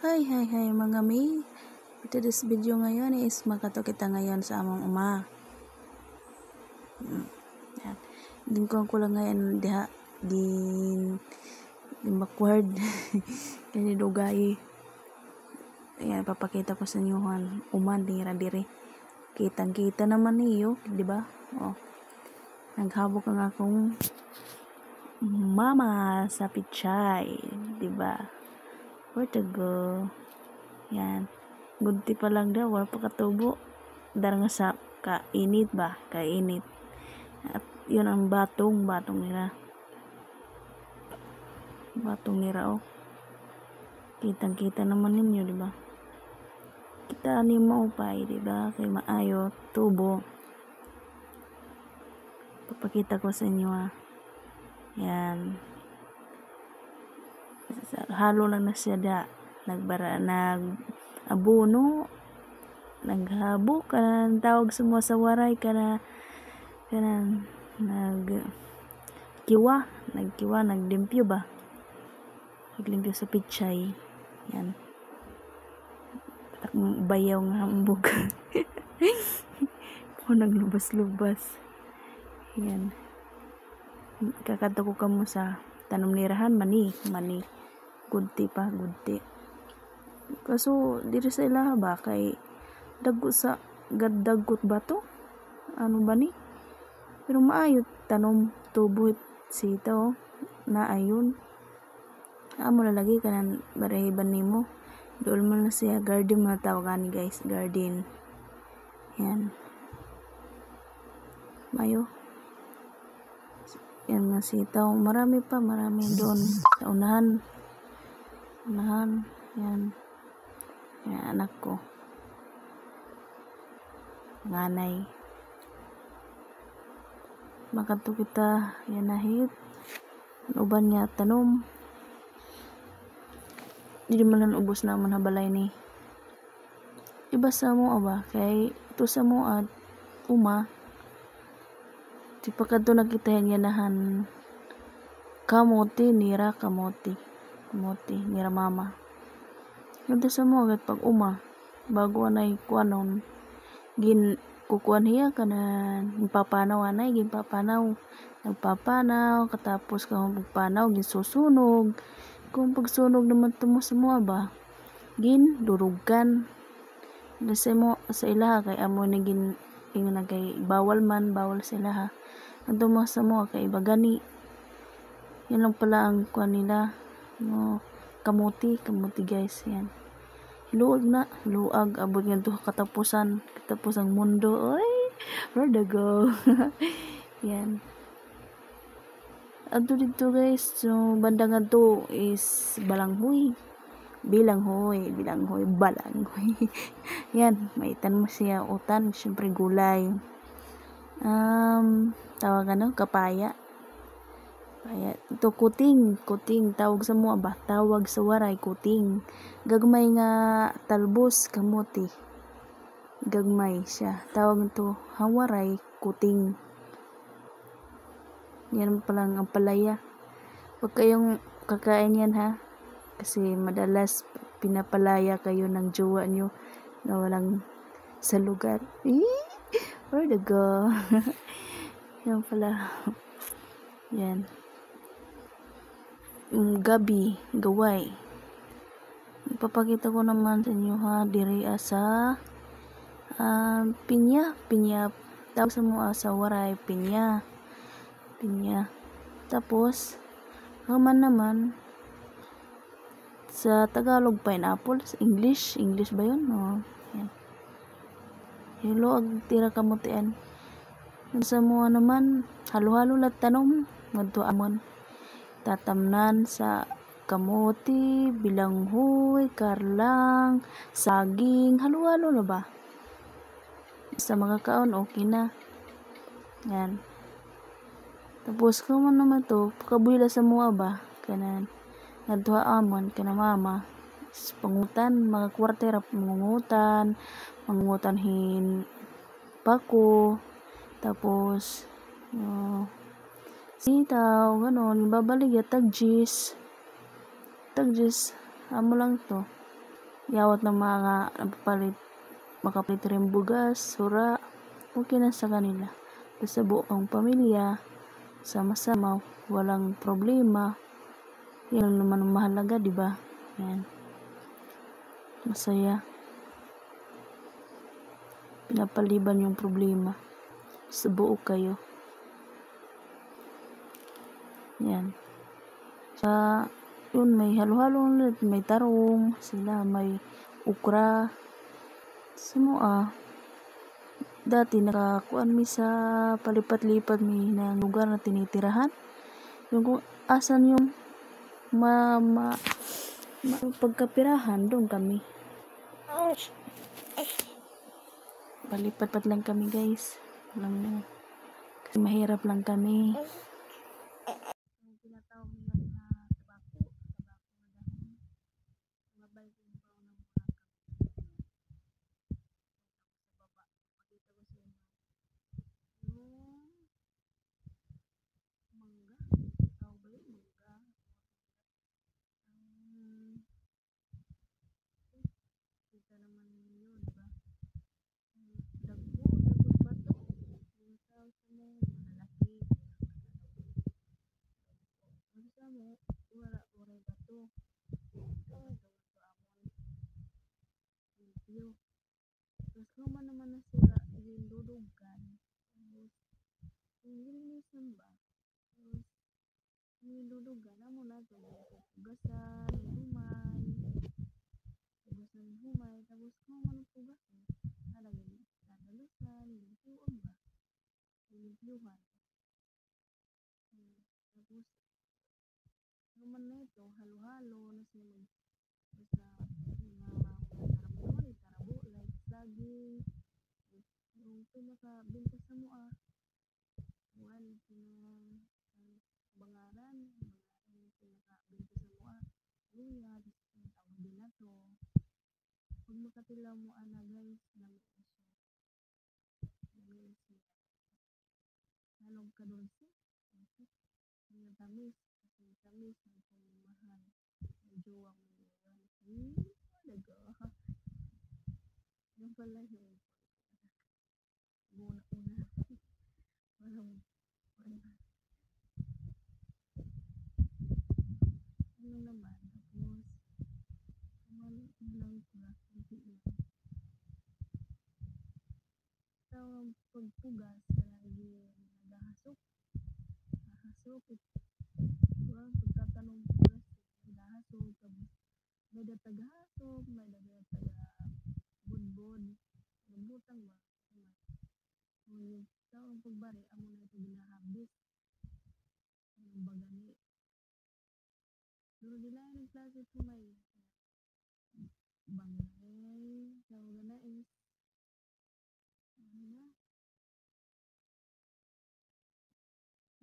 Hi mga May. Ito this video ngayon is makato kita ngayon sa among uma. Yan. Din ko lang ngayon diha din backward. Kani dugay. Ayan, papakita ko sa inyo uman dira dire. Kitang-kita naman niyo, di ba? Oh. Naghabok ang akong mama sa pichay, di ba? Where to go? Yan. Gunti pa lang daw, wala pa katubo. Dar nga sa kainit ba? Kainit. At yun ang batong nila. Batong nila, oh. Kitang-kita naman ninyo, di ba? Kita ni mo pa, di ba? Kay maayo, tubo. Papakita ko sa inyo, ha. Yan. Halo lang na siya da. Nag-abono. Naghabo ka na. Tawag sa mga sawaray ka na. Nagdimpyo ba? Naglimpyo sa pichay. Yan. Bayaw nga hambog. O naglubas-lubas. Yan. Kakato ko kamo sa tanom nirahan mani. Gunti. Kaso diri sa ilaha ba kay dagot ba to? Ano ba ni? Pero maayo tanom tubo sitaw na ayun. Amo na lagi kanan barahiban nimo. Dool mo na siya garden mo na tawagan guys, garden. Yan. Mayo. Yan mga sitaw. Marami doon sa unahan. Yan. Yan anak ko. Nganay. Makato kita yan nahit. Uban niya tanom. Hindi man ubos na man habalay ni. Iba sa mo ba? Kay ito sa mo at uma. Di pa kadto nakita yan nahan kamote nira mama. Ito sa mo agad pag uma bago anay kuanon kukuan hiya kanan papanaw nagpapanaw katapos ka magpanaw gisusunog kung pagsunog naman tumo sa mo ba durugan sa mo sa ilaha kay amo ni ingon kay bawal sa ilaha adto mo sa mo kay iba gani yan lang pala ang kuan nila no kamuti guys yan luag abot nga to katapos ang mundo oy where to go. Yan adto dito guys so banda nga to is balanghoy. Yan maitan mo siya utan syempre gulay tawagan ng kapaya ito kuting tawag sa mo ba tawag sa waray kuting gagmay nga talbos kamuti gagmay siya tawag to hawaray kuting yan palang ang palaya huwag kayong kakain yan ha kasi madalas pinapalaya kayo ng jowa nyo na walang sa lugar where to go. Yan pala yan gaway ipapakita ko naman sa inyo ha diri sa pinya tawag sa mga sa waray pinya tapos naman sa Tagalog pineapple sa English ba yun yan hello ag tira kamutian sa mga naman halo-halo lat tanom ngadto amon tatamnan sa kamote, bilanghoy, karlang, saging, halo-halo na ba? Sa mga kaon, okay na. Yan. Tapos, kung naman to, kabuhila sa mga ba? Kanan, nagtuha amon, mama. Pangutan, mga kwartera, mangungutan hin pako, tapos, sitaw, ganon, babalik ya tagjis amo lang to yawat ng mga makapalit rin bugas, sura, okay na sa kanila. Sa buong pamilya, sama-sama, walang problema. Yan naman ang mahalaga, di ba? Yan. Masaya. Pinapaliban yung problema. Sa buo kayo. Yan. Yun, may halo-halo ulit. May tarong, sila, may ukra. Semua. Dati nakakuan mi sa palipat-lipat mi ng lugar na tinitirahan. Yung kung asan yung pagkapirahan, doon kami. Palipat-pat lang kami, guys. Kasi mahirap lang kami. Yung tinatawag nila na tabako na dahon. Mga balik yung baon ng mga sa baba. Makita ko sa inyo. Yung mangga. Tawag ba yun? Mangga. Kita naman yun, diba? Dagot bato. Yung tawag sa mo, malalaki. Ang sa mo, wala bato. Gawin ko amon. Limpyo. Tapos naman na sila, yung dudugan. Yung gilinisan ba? Tapos, yung dudugan, amo na ito. Pugasan, humay. Tapos naman pugasan. Halagin, dadalusan, limpyuan ba? Limpyuhan. Tapos, naman na ito, halo-halo, na sila basta mga tarabo, like saging, yung pinaka-binta sa mua, one, bangaran, yung pinaka-binta sa mua, luya, ang tawag din na to. Pag makatila mo ana guys, halong ka doon si, yung tamis, ng pamamahal, yung jowa mo yun, talaga, yung pala yung una-una, walang, ano naman, tapos, lang pula, kunti lang. Tawag pagpugas, lagi nagahasok, diba, pagtatanong pugas, nagahasok, tapos, may datagahasok, may budbod, nabutang ba, yung tawag pagbari, amo na ito ginahabis, yung bagani. Pero di na yung klase ito may bangay, tawag na is, ano na,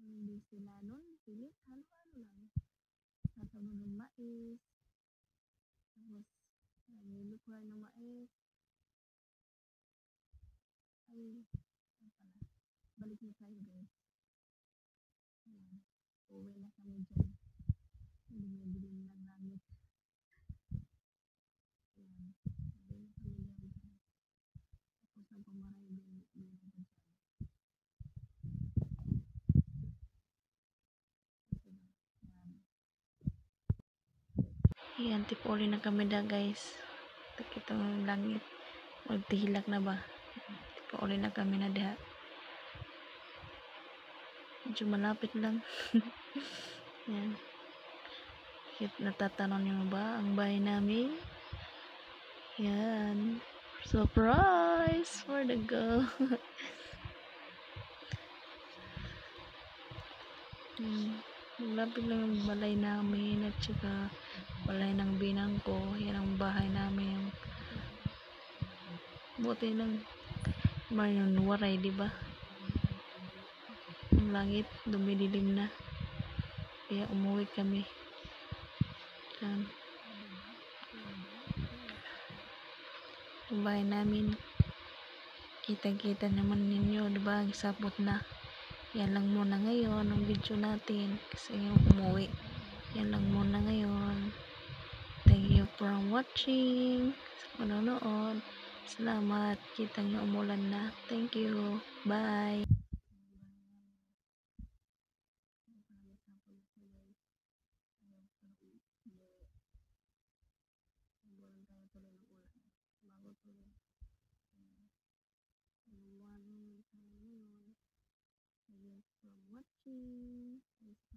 hindi sila nun, pilit, halo-halo lang. Tatawag ng mais, tapos, nilukuhan ng mais, ay, balik na tayo guys. Uwi na kami dyan. Dumidilim na langit. Uwi na kami dyan. Tapos ang pamaray din dyan. Ayan, tipuli na kami da guys. Kita ng langit. Magtihilak na ba? Tipuli na kami na da. Medyo malapit lang. Yan. Natatanong nyo ba ang bahay namin? Yan. Surprise for the girl. Malapit lang yung balay namin at saka balay ng binang ko. Yan ang bahay namin. Buti lang yung waray, diba? Ang langit dumidilim na, kaya umuwi kami. Yan. Ang bahay namin, kita-kita naman ninyo, diba? Sapot na. Yan lang muna ngayon ang video natin kasi umuwi. Yan lang muna ngayon. Thank you po. from watching, sa panonood. Salamat. Kita nyo umulan na. Thank you. Bye. From watching.